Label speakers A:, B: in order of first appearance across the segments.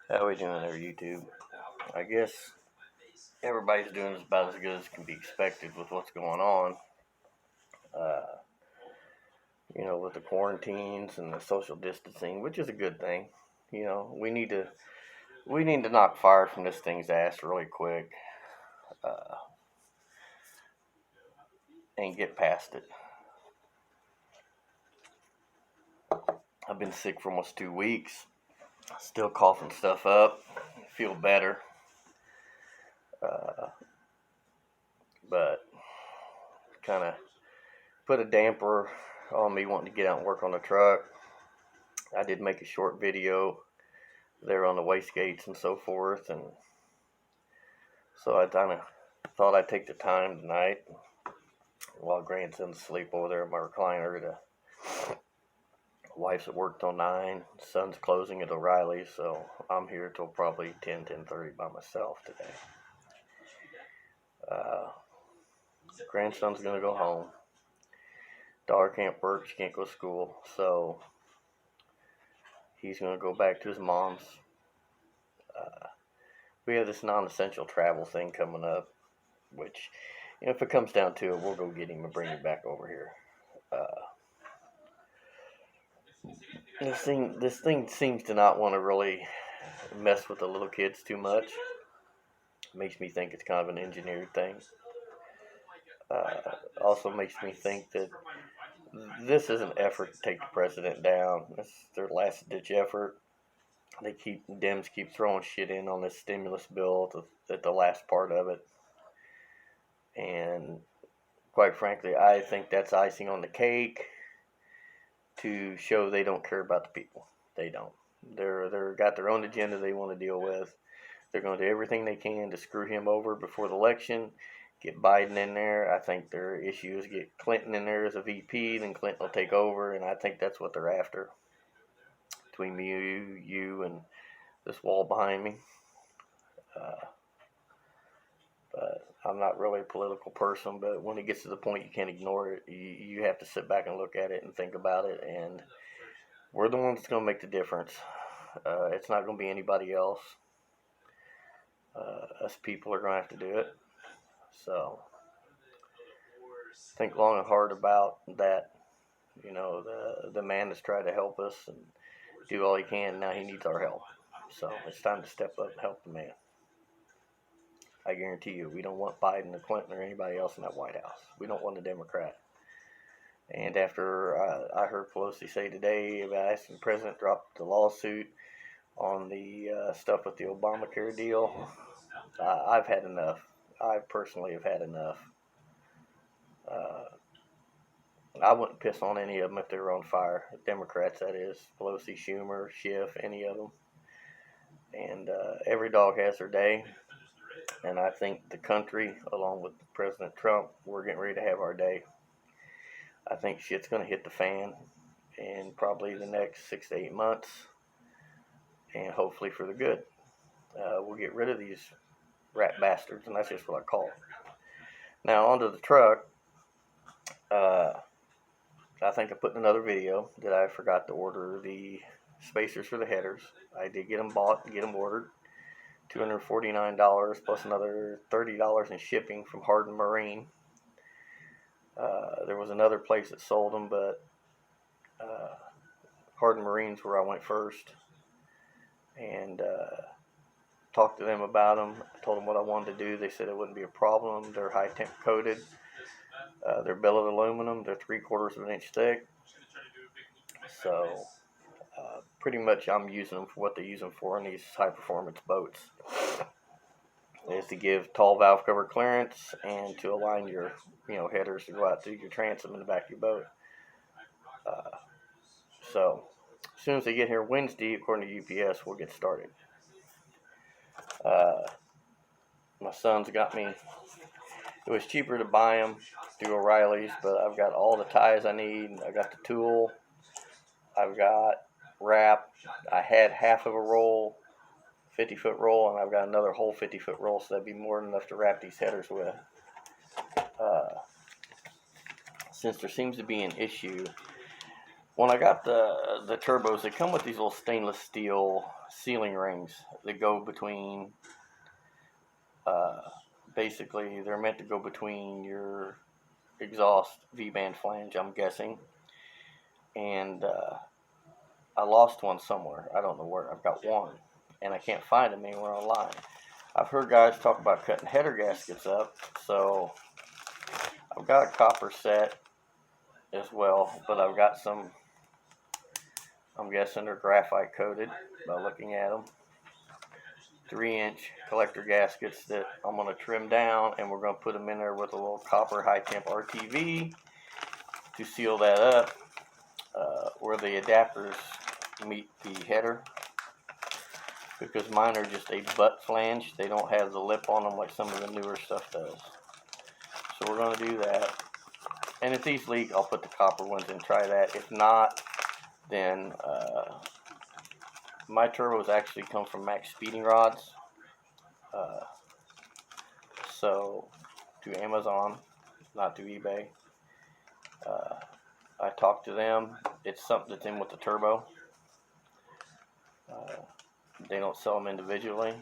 A: How we doing there, YouTube? I guess everybody's doing about as good as can be expected with what's going on. Uh, with the quarantines and the social distancing, which is a good thing. We need to knock fire from this thing's ass really quick, uh, and get past it. I've been sick for almost 2 weeks, still coughing stuff up. Feel better, uh, but kind of put a damper on me wanting to get out and work on the truck. I did make a short video there on the wastegates and so forth, and so I kind of thought I'd take the time tonight while grandson's asleep over there in my recliner. Wife's at work till 9, son's closing at O'Reilly's, so I'm here till probably 10:30 by myself today. Grandson's gonna go home. Daughter can't work, she can't go to school, so he's gonna go back to his mom's. We have this non-essential travel thing coming up, which, if it comes down to it, we'll go get him and bring him back over here. This thing seems to not want to really mess with the little kids too much. Makes me think it's kind of an engineered thing. Also makes me think that this is an effort to take the president down. This is their last ditch effort. Dems keep throwing shit in on this stimulus bill at the last part of it, and quite frankly, I think that's icing on the cake to show they don't care about the people. They don't. They're got their own agenda they want to deal with. They're going to do everything they can to screw him over before the election, get Biden in there. I think their issue is get Clinton in there as a VP, then Clinton will take over, and I think that's what they're after. Between me, you, and this wall behind me. But I'm not really a political person, but when it gets to the point you can't ignore it, you have to sit back and look at it and think about it, and we're the ones that's going to make the difference. It's not going to be anybody else. Us people are going to have to do it. So think long and hard about that. The man that's tried to help us and do all he can, now he needs our help. So it's time to step up and help the man. I guarantee you, we don't want Biden or Clinton or anybody else in that White House. We don't want a Democrat. And after I heard Pelosi say today about asking the president to drop the lawsuit on the stuff with the Obamacare deal, I've had enough. I personally have had enough. I wouldn't piss on any of them if they were on fire. Democrats, that is. Pelosi, Schumer, Schiff, any of them. And every dog has their day. And I think the country, along with President Trump, we're getting ready to have our day. I think shit's going to hit the fan in probably the next 6 to 8 months. And hopefully for the good. We'll get rid of these rat bastards, and that's just what I call them. Now, onto the truck. I think I put in another video that I forgot to order the spacers for the headers. I did get them bought and get them ordered. $249 plus another $30 in shipping from Hardin Marine. There was another place that sold them, but Hardin Marine's where I went first. And talked to them about them. I told them what I wanted to do. They said it wouldn't be a problem. They're high temp coated. They're billet aluminum. They're 3/4 of an inch thick. So pretty much I'm using them for what they use them for in these high performance boats. Is to give tall valve cover clearance and to align your headers to go out through your transom in the back of your boat. So as soon as they get here Wednesday, according to UPS, we'll get started. My son's got me. It was cheaper to buy them through O'Reilly's, but I've got all the ties I need. I got the tool. I've got wrap. I had half of a roll, 50-foot roll, and I've got another whole 50-foot roll, so that'd be more than enough to wrap these headers with. Since there seems to be an issue, when I got the turbos, they come with these little stainless steel sealing rings that go between, basically they're meant to go between your exhaust V-band flange, I'm guessing. And I lost one somewhere. I don't know where. I've got one, and I can't find them anywhere online. I've heard guys talk about cutting header gaskets up, so I've got a copper set as well, but I've got some, I'm guessing they're graphite coated by looking at them. 3-inch collector gaskets that I'm going to trim down, and we're going to put them in there with a little copper high temp RTV to seal that up, where the adapters meet the header, because mine are just a butt flange. They don't have the lip on them like some of the newer stuff does. So we're going to do that. And if these leak, I'll put the copper ones in and try that. If not, then my turbos actually come from Max Speeding Rods. So to Amazon, not to eBay. I talked to them. It's something that's in with the turbo. They don't sell them individually.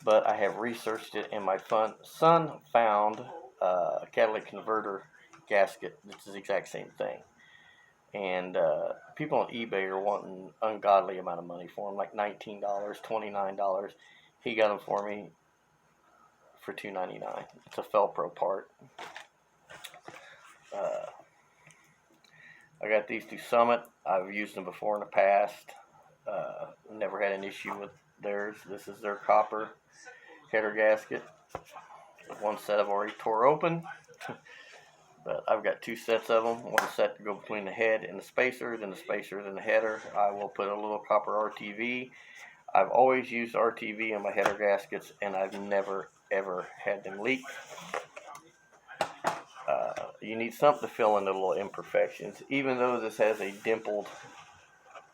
A: But I have researched it, and my son found a catalytic converter gasket that's the exact same thing. And people on eBay are wanting ungodly amount of money for them, like $19, $29. He got them for me for $2.99. It's a Felpro part. I got these two Summit. I've used them before in the past. Never had an issue with theirs. This is their copper header gasket. One set I've already tore open. But I've got two sets of them. One set to go between the head and the spacer, then the spacer, then the header. I will put a little copper RTV. I've always used RTV in my header gaskets, and I've never, ever had them leak. You need something to fill in the little imperfections. Even though this has a dimpled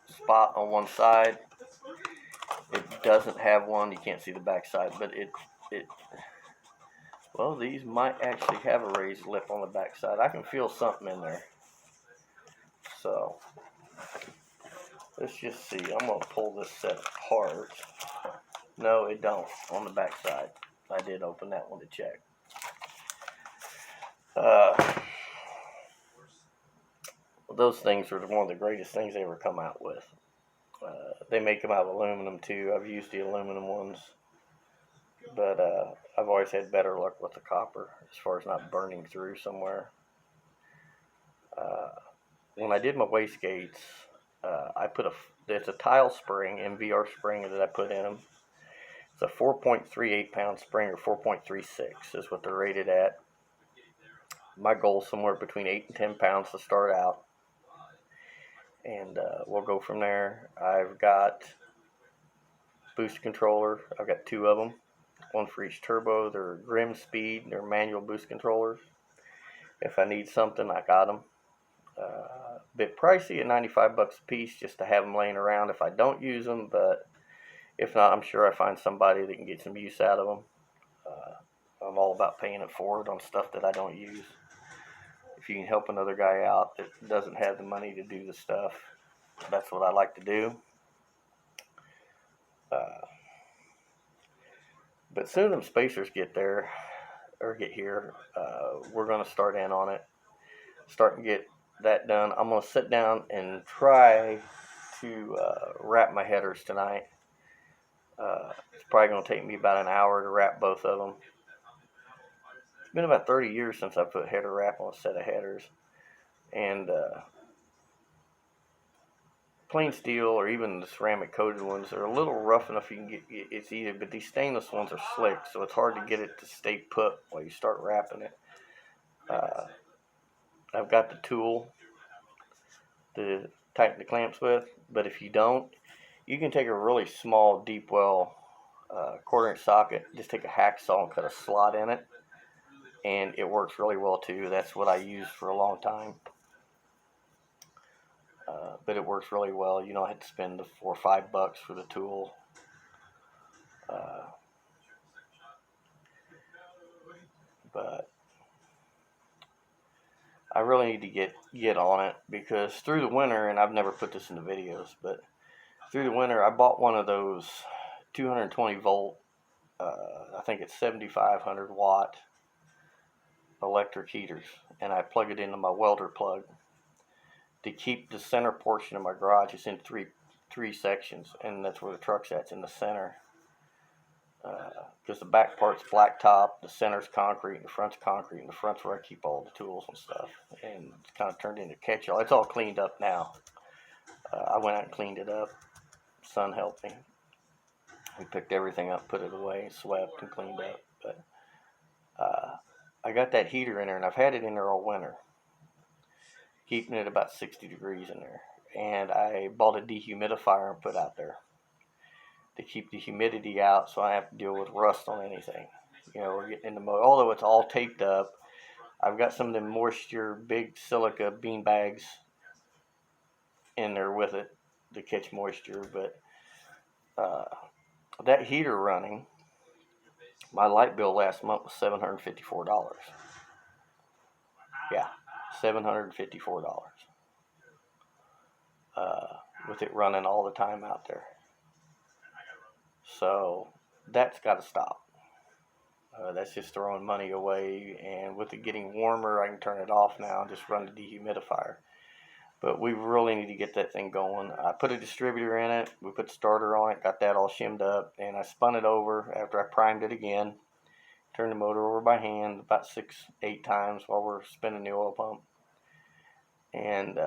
A: spot on one side, it doesn't have one. You can't see the back side, but well, these might actually have a raised lip on the back side. I can feel something in there. So let's just see. I'm going to pull this set apart. No, it don't on the back side. I did open that one to check. Those things are one of the greatest things they ever come out with. They make them out of aluminum too. I've used the aluminum ones, but I've always had better luck with the copper as far as not burning through somewhere. When I did my wastegates, I put it's a tile spring, MVR spring that I put in them. It's a 4.38 pound spring, or 4.36 is what they're rated at. My goal is somewhere between 8 and 10 pounds to start out. And we'll go from there. I've got boost controller. I've got two of them, one for each turbo. They're Grim Speed. They're manual boost controllers. If I need something, I got them. A bit pricey at $95 a piece just to have them laying around if I don't use them, but if not, I'm sure I find somebody that can get some use out of them. I'm all about paying it forward on stuff that I don't use. If you can help another guy out that doesn't have the money to do the stuff, that's what I like to do. But soon them spacers get there, or get here, we're going to start in on it. Start and get that done. I'm going to sit down and try to wrap my headers tonight. It's probably going to take me about an hour to wrap both of them. It's been about 30 years since I put header wrap on a set of headers. And plain steel, or even the ceramic coated ones, are a little rough enough you can get. It's easy, but these stainless ones are slick, so it's hard to get it to stay put while you start wrapping it. I've got the tool to tighten the clamps with, but if you don't, you can take a really small deep well 1/4 inch socket, just take a hacksaw and cut a slot in it, and it works really well too. That's what I used for a long time. But it works really well. You don't have to spend the $4 or $5 for the tool. But I really need to get on it, because through the winter, and I've never put this in the videos, but through the winter, I bought one of those 220 volt, I think it's 7,500 watt electric heaters, and I plug it into my welder plug to keep the center portion of my garage. It's in three sections, and that's where the truck's at, in the center. Because the back part's blacktop, the center's concrete, and the front's concrete, and the front's where I keep all the tools and stuff. And it's kind of turned into catch-all. It's all cleaned up now. I went out and cleaned it up. Son helped me. We picked everything up, put it away, swept, and cleaned up. But I got that heater in there, and I've had it in there all winter, keeping it about 60 degrees in there. And I bought a dehumidifier and put out there to keep the humidity out, so I don't have to deal with rust on anything. You know, we're getting into although it's all taped up, I've got some of them moisture big silica bean bags in there with it to catch moisture. But that heater running, my light bill last month was $754. Yeah, $754. With it running all the time out there. So that's got to stop. That's just throwing money away. And with it getting warmer, I can turn it off now and just run the dehumidifier. But we really need to get that thing going. I put a distributor in it. We put the starter on it, got that all shimmed up, and I spun it over after I primed it again. Turned the motor over by hand about 6-8 times while we're spinning the oil pump. And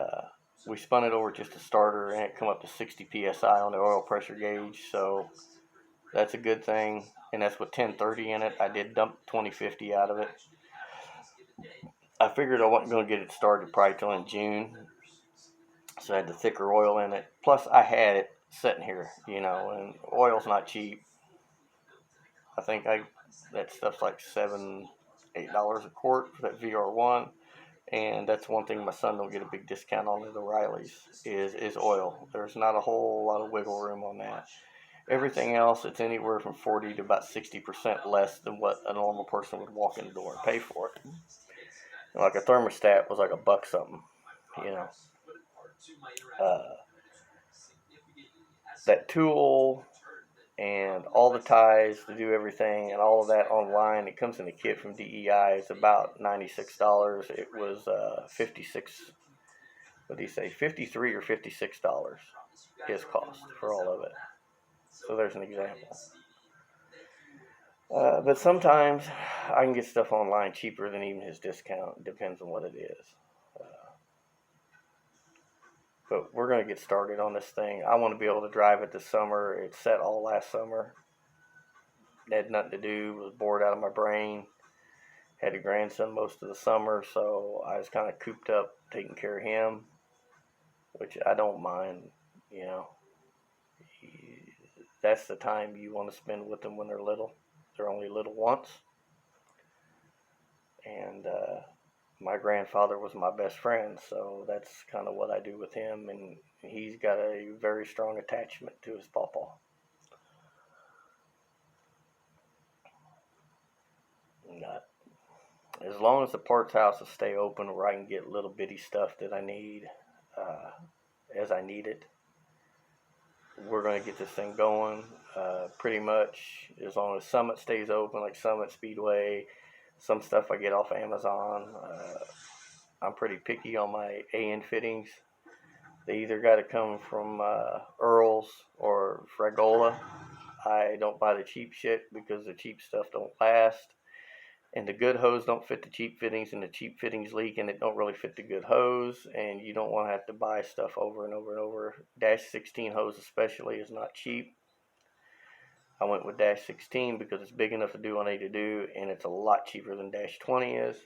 A: we spun it over just a starter, and it come up to 60 psi on the oil pressure gauge. So that's a good thing. And that's with 1030 in it. I did dump 2050 out of it. I figured I wasn't going to get it started probably till in June. So I had the thicker oil in it. Plus, I had it sitting here, you know, and oil's not cheap. I think that stuff's like $7-8 a quart for that VR1. And that's one thing my son don't get a big discount on at O'Reilly's is oil. There's not a whole lot of wiggle room on that. Everything else, it's anywhere from 40 to about 60% less than what a normal person would walk in the door and pay for it. And like a thermostat was like $1 something, you know. That tool and all the ties to do everything and all of that online, it comes in a kit from DEI. It's about $96. It was 56. What do you say? $53 or $56 his cost for all of it. So there's an example. But sometimes I can get stuff online cheaper than even his discount. It depends on what it is. But we're going to get started on this thing. I want to be able to drive it this summer. It set all last summer. Had nothing to do. Was bored out of my brain. Had a grandson most of the summer, so I was kind of cooped up taking care of him, which I don't mind, you know. That's the time you want to spend with them when they're little. They're only little once. And my grandfather was my best friend, so that's kind of what I do with him, and he's got a very strong attachment to his pawpaw. As long as the parts houses stay open where I can get little bitty stuff that I need as I need it, we're going to get this thing going pretty much as long as Summit stays open, like Summit Speedway. Some stuff I get off Amazon. I'm pretty picky on my AN fittings. They either got to come from Earl's or Fragola. I don't buy the cheap shit because the cheap stuff don't last. And the good hose don't fit the cheap fittings, and the cheap fittings leak, and it don't really fit the good hose, and you don't want to have to buy stuff over and over and over. Dash 16 hose especially is not cheap. I went with Dash 16 because it's big enough to do what I need to do, and it's a lot cheaper than Dash 20 is.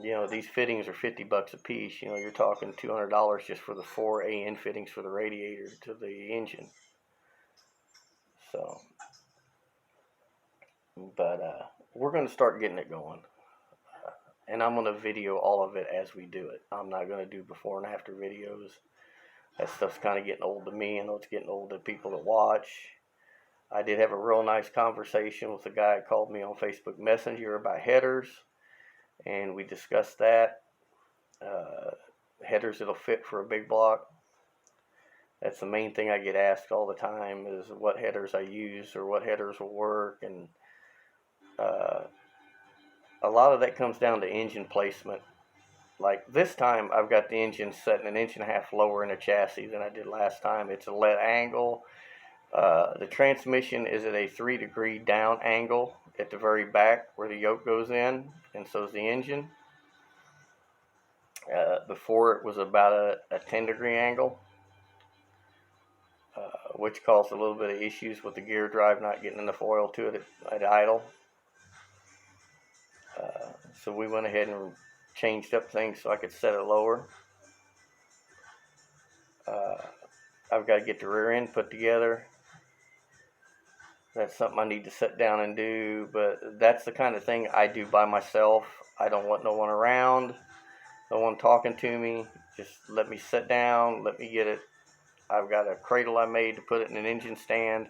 A: You know, these fittings are $50 a piece. You know, you're talking $200 just for the 4 AN fittings for the radiator to the engine. So, but we're going to start getting it going. And I'm going to video all of it as we do it. I'm not going to do before and after videos. That stuff's kind of getting old to me. I know it's getting old to people that watch. I did have a real nice conversation with a guy that called me on Facebook Messenger about headers. And we discussed that. Headers that'll fit for a big block. That's the main thing I get asked all the time is what headers I use or what headers will work, and uh, a lot of that comes down to engine placement. Like this time, I've got the engine set 1.5 inches lower in the chassis than I did last time. It's a lead angle. The transmission is at a 3-degree down angle at the very back where the yoke goes in, and so is the engine. Before it was about a 10-degree angle, which caused a little bit of issues with the gear drive not getting enough oil to it at idle. So we went ahead and changed up things so I could set it lower. I've got to get the rear end put together. That's something I need to sit down and do, but that's the kind of thing I do by myself. I don't want no one around, no one talking to me. Just let me sit down, let me get it. I've got a cradle I made to put it in an engine stand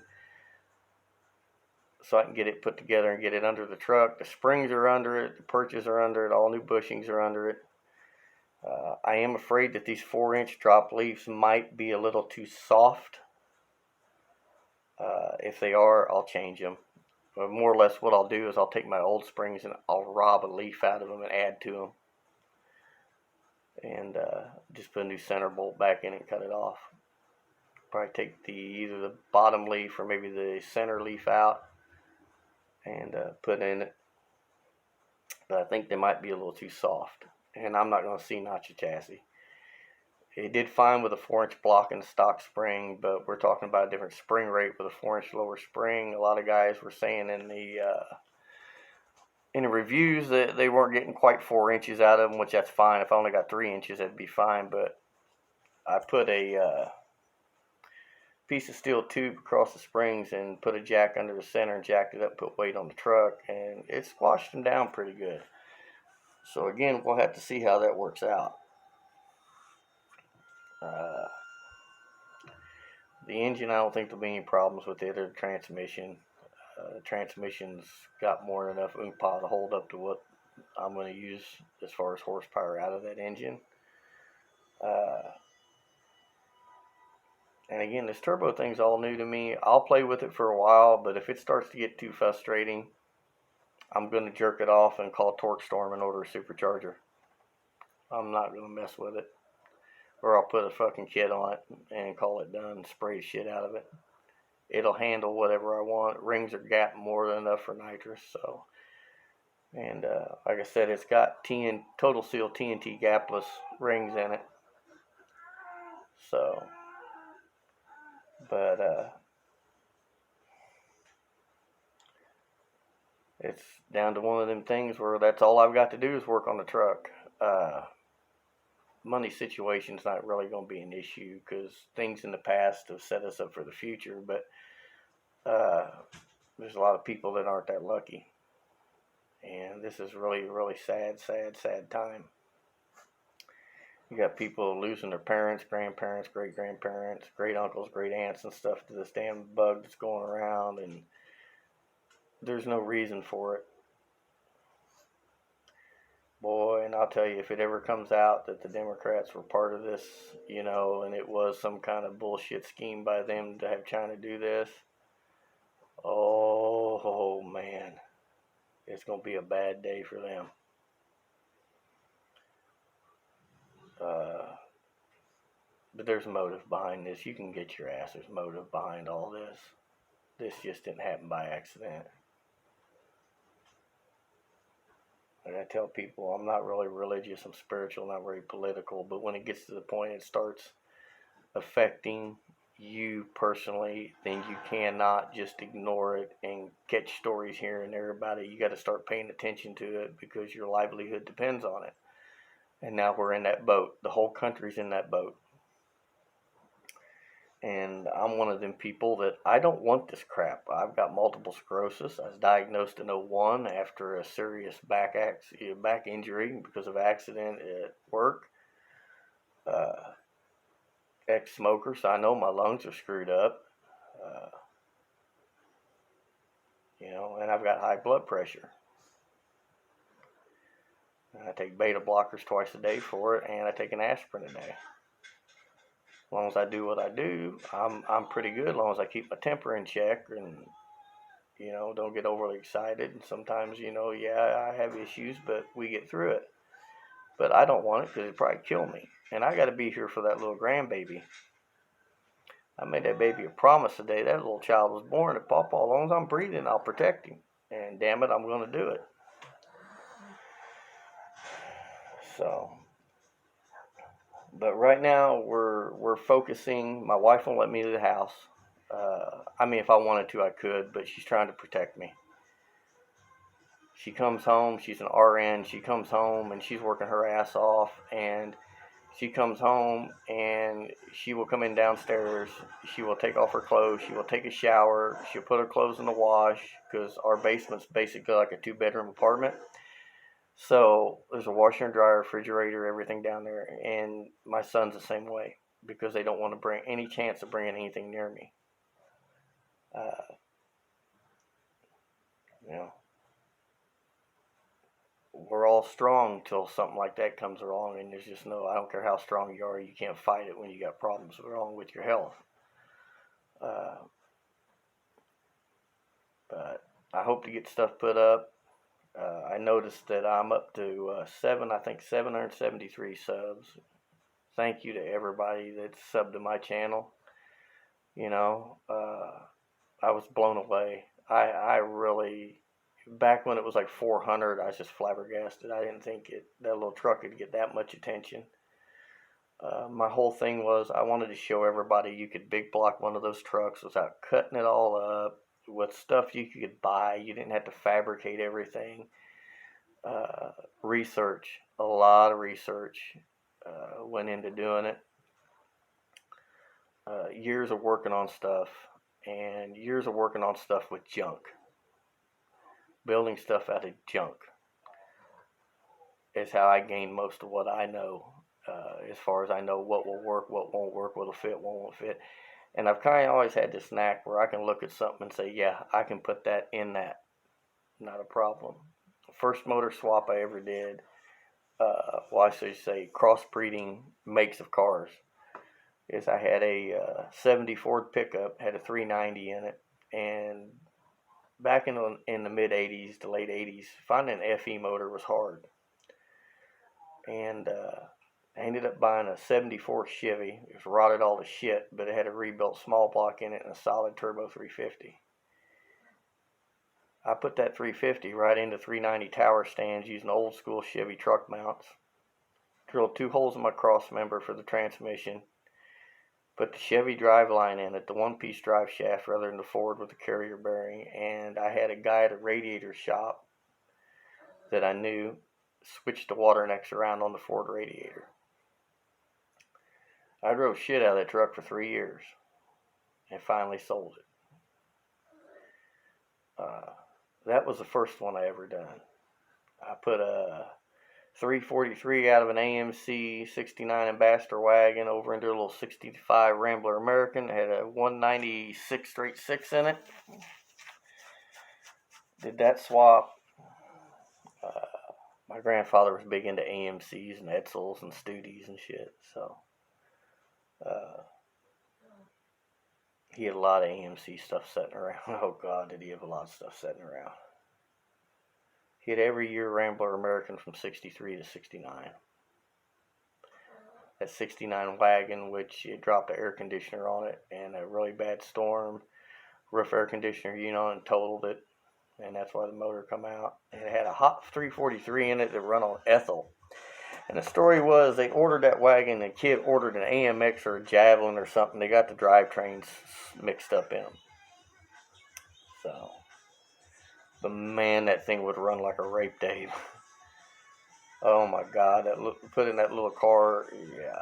A: so I can get it put together and get it under the truck. The springs are under it, the perches are under it, all new bushings are under it. I am afraid that these 4-inch drop leaves might be a little too soft. If they are, I'll change them. But more or less what I'll do is I'll take my old springs and I'll rob a leaf out of them and add to them. And just put a new center bolt back in it and cut it off. Probably take either the bottom leaf or maybe the center leaf out and put in it. But I think they might be a little too soft. And I'm not going to C-notch a chassis. It did fine with a 4-inch block and a stock spring, but we're talking about a different spring rate with a 4-inch lower spring. A lot of guys were saying in the reviews that they weren't getting quite 4 inches out of them, which that's fine. If I only got 3 inches, that'd be fine. But I put a piece of steel tube across the springs and put a jack under the center and jacked it up, put weight on the truck, and it squashed them down pretty good. So again, we'll have to see how that works out. The engine, I don't think there'll be any problems with it, or the transmission. The transmission's got more than enough oompah to hold up to what I'm going to use as far as horsepower out of that engine. And again, this turbo thing's all new to me. I'll play with it for a while, but if it starts to get too frustrating, I'm going to jerk it off and call Torque Storm and order a supercharger. I'm not going to mess with it. Or I'll put a fucking kit on it and call it done and spray shit out of it. It'll handle whatever I want. Rings are gapped more than enough for nitrous. So, and like I said, it's got Total Seal TNT gapless rings in it. So, but it's down to one of them things where that's all I've got to do is work on the truck. Money situation's not really going to be an issue because things in the past have set us up for the future, but there's a lot of people that aren't that lucky, and this is really, really sad time. You got people losing their parents, grandparents, great-grandparents, great-uncles, great-aunts and stuff to this damn bug that's going around, and there's no reason for it. Boy, and I'll tell you, if it ever comes out that the Democrats were part of this, and it was some kind of bullshit scheme by them to have China do this, oh man, it's going to be a bad day for them. But there's motive behind this. You can get your ass. There's motive behind all this. This just didn't happen by accident. Like I tell people, I'm not really religious, I'm spiritual, not very political, but when it gets to the point it starts affecting you personally, then you cannot just ignore it and catch stories here and there about it. You got to start paying attention to it because your livelihood depends on it. And now we're in that boat. The whole country's in that boat. And I'm one of them people that I don't want this crap. I've got multiple sclerosis. I was diagnosed in 2001 after a serious back injury because of accident at work. Ex-smoker, so I know my lungs are screwed up. And I've got high blood pressure. And I take beta blockers twice a day for it, and I take an aspirin a day. As long as I do what I do, I'm pretty good. As long as I keep my temper in check and don't get overly excited. And sometimes yeah, I have issues, but we get through it. But I don't want it because it'd probably kill me. And I got to be here for that little grandbaby. I made that baby a promise the day that little child was born that Pawpaw, as long as I'm breathing, I'll protect him. And damn it, I'm going to do it. So, but right now we're focusing. My wife won't let me to the house. I mean, if I wanted to, I could, but she's trying to protect me. She comes home. She's an RN. She comes home and she's working her ass off. And she comes home and she will come in downstairs. She will take off her clothes. She will take a shower. She'll put her clothes in the wash because our basement's basically like a 2-bedroom apartment. So there's a washer and dryer, refrigerator, everything down there. And my son's the same way because they don't want to bring any chance of bringing anything near me. You know, we're all strong till something like that comes along, and there's just I don't care how strong you are, you can't fight it when you got problems wrong with your health. But I hope to get stuff put up. I noticed that I'm up to 773 subs. Thank you to everybody that's subbed to my channel. I was blown away. I really, back when it was like 400, I was just flabbergasted. I didn't think that little truck could get that much attention. My whole thing was I wanted to show everybody you could big block one of those trucks without cutting it all up, with stuff you could buy. You didn't have to fabricate everything. Research, a lot of research went into doing it. Years of working on stuff, and years of working on stuff with junk. Building stuff out of junk is how I gained most of what I know. As far as I know what will work, what won't work, what'll fit, what won't fit. And I've kind of always had this knack where I can look at something and say, yeah, I can put that in that. Not a problem. First motor swap I ever did, I should say crossbreeding makes of cars, is I had a 70 Ford pickup, had a 390 in it, and back in the mid 80s to late 80s, finding an FE motor was hard. And I ended up buying a 74 Chevy. It was rotted all to shit, but it had a rebuilt small block in it and a solid turbo 350. I put that 350 right into 390 tower stands using old school Chevy truck mounts. Drilled 2 holes in my cross member for the transmission. Put the Chevy drive line in it, the one-piece drive shaft rather than the Ford with the carrier bearing. And I had a guy at a radiator shop that I knew switched the water necks around on the Ford radiator. I drove shit out of that truck for 3 years and finally sold it. That was the first one I ever done. I put a 343 out of an AMC 69 Ambassador wagon over into a little 65 Rambler American. It had a 196 straight 6 in it. Did that swap. My grandfather was big into AMCs and Edsels and Studios and shit, so he had a lot of AMC stuff sitting around. Oh God, did he have a lot of stuff sitting around. He had every year Rambler American from 63 to 69. That 69 wagon, which it dropped an air conditioner on it and a really bad storm, roof air conditioner unit on it, and totaled it. And that's why the motor come out. And it had a hot 343 in it that run on ethyl. And the story was they ordered that wagon, and the kid ordered an AMX or a Javelin or something. They got the drivetrains mixed up in them. So, but man, that thing would run like a rape Dave. Oh my God, put in that little car, yeah,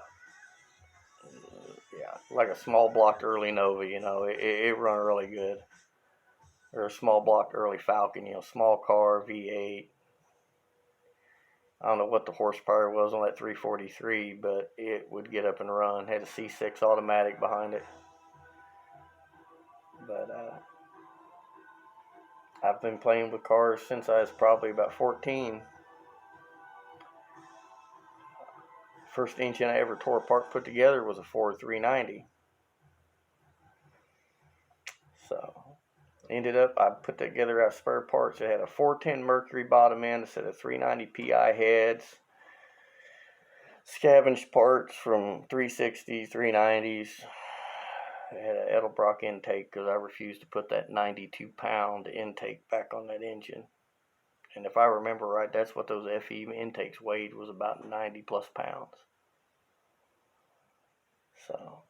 A: like a small blocked early Nova, it run really good. Or a small blocked early Falcon, small car, V8. I don't know what the horsepower was on that 343, but it would get up and run. Had a C6 automatic behind it. But I've been playing with cars since I was probably about 14. First engine I ever tore apart put together was a Ford 390. So ended up, I put together out spare parts. It had a 410 Mercury bottom end, a set of 390 PI heads, scavenged parts from 360s, 390s. It had an Edelbrock intake because I refused to put that 92-pound intake back on that engine. And if I remember right, that's what those FE intakes weighed, was about 90 plus pounds. So,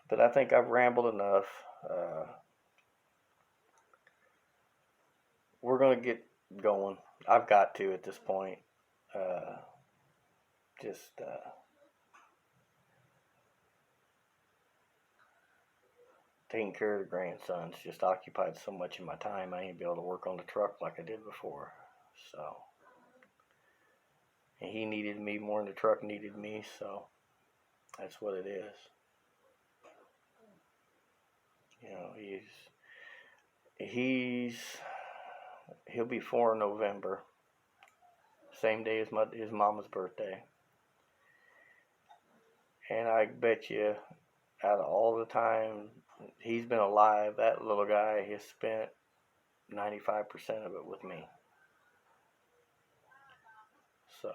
A: but I think I've rambled enough. We're going to get going. I've got to at this point. Taking care of the grandsons just occupied so much of my time. I ain't be able to work on the truck like I did before. So, and he needed me more than the truck needed me. So that's what it is. You know, he'll be 4 in November, same day as his mama's birthday. And I bet you, out of all the time he's been alive, that little guy has spent 95% of it with me. So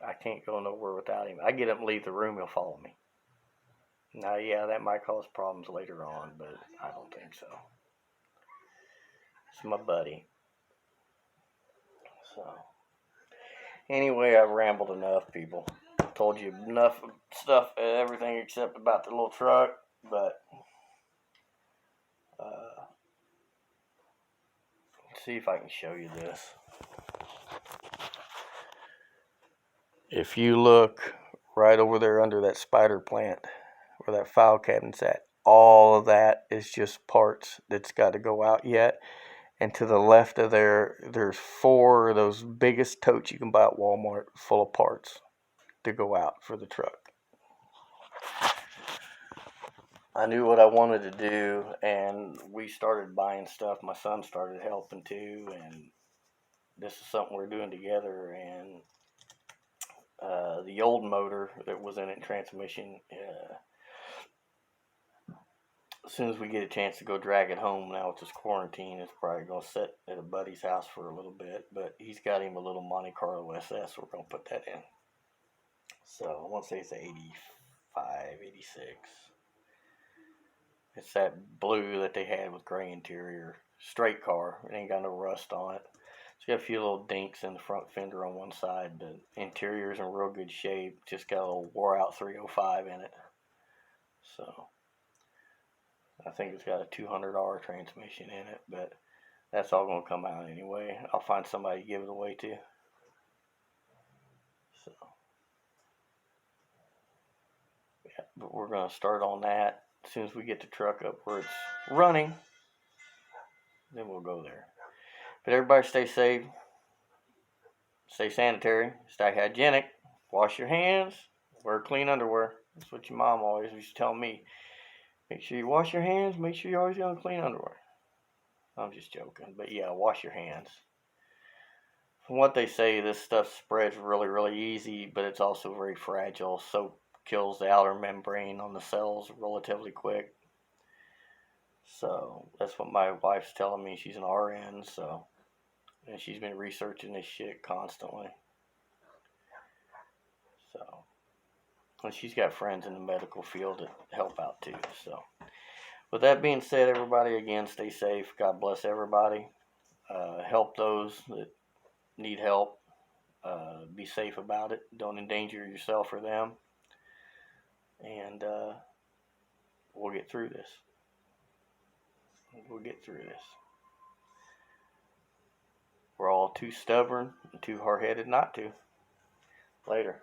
A: I can't go nowhere without him. I get up and leave the room, he'll follow me. Now, yeah, that might cause problems later on, but I don't think so. It's my buddy. So, anyway, I've rambled enough, people. Told you enough stuff, everything except about the little truck, but let's see if I can show you this. If you look right over there under that spider plant where that file cabinet's at, all of that is just parts that's got to go out yet. And to the left of there, there's 4 of those biggest totes you can buy at Walmart full of parts to go out for the truck. I knew what I wanted to do, and we started buying stuff. My son started helping too, and this is something we're doing together. And the old motor that was in it, transmission, as soon as we get a chance to go drag it home, now it's just quarantine, it's probably going to sit at a buddy's house for a little bit, but he's got him a little Monte Carlo SS, so we're going to put that in. So I want to say it's 85, 86. It's that blue that they had with gray interior. Straight car. It ain't got no rust on it. It's got a few little dinks in the front fender on one side. The interior's in real good shape. Just got a little wore out 305 in it. So I think it's got a $200 transmission in it, but that's all going to come out anyway. I'll find somebody to give it away to. So, yeah, but we're going to start on that. As soon as we get the truck up where it's running, then we'll go there. But everybody stay safe, stay sanitary, stay hygienic, wash your hands, wear clean underwear. That's what your mom always used to tell me. Make sure you wash your hands, make sure you always got clean underwear. I'm just joking, but yeah, wash your hands. From what they say, this stuff spreads really, really easy, but it's also very fragile. Soap kills the outer membrane on the cells relatively quick. So that's what my wife's telling me. She's an RN, so, and she's been researching this shit constantly. So, and she's got friends in the medical field that help out too. So, with that being said, everybody, again, stay safe. God bless everybody. Help those that need help. Be safe about it. Don't endanger yourself or them. And we'll get through this. We'll get through this. We're all too stubborn and too hard-headed not to. Later.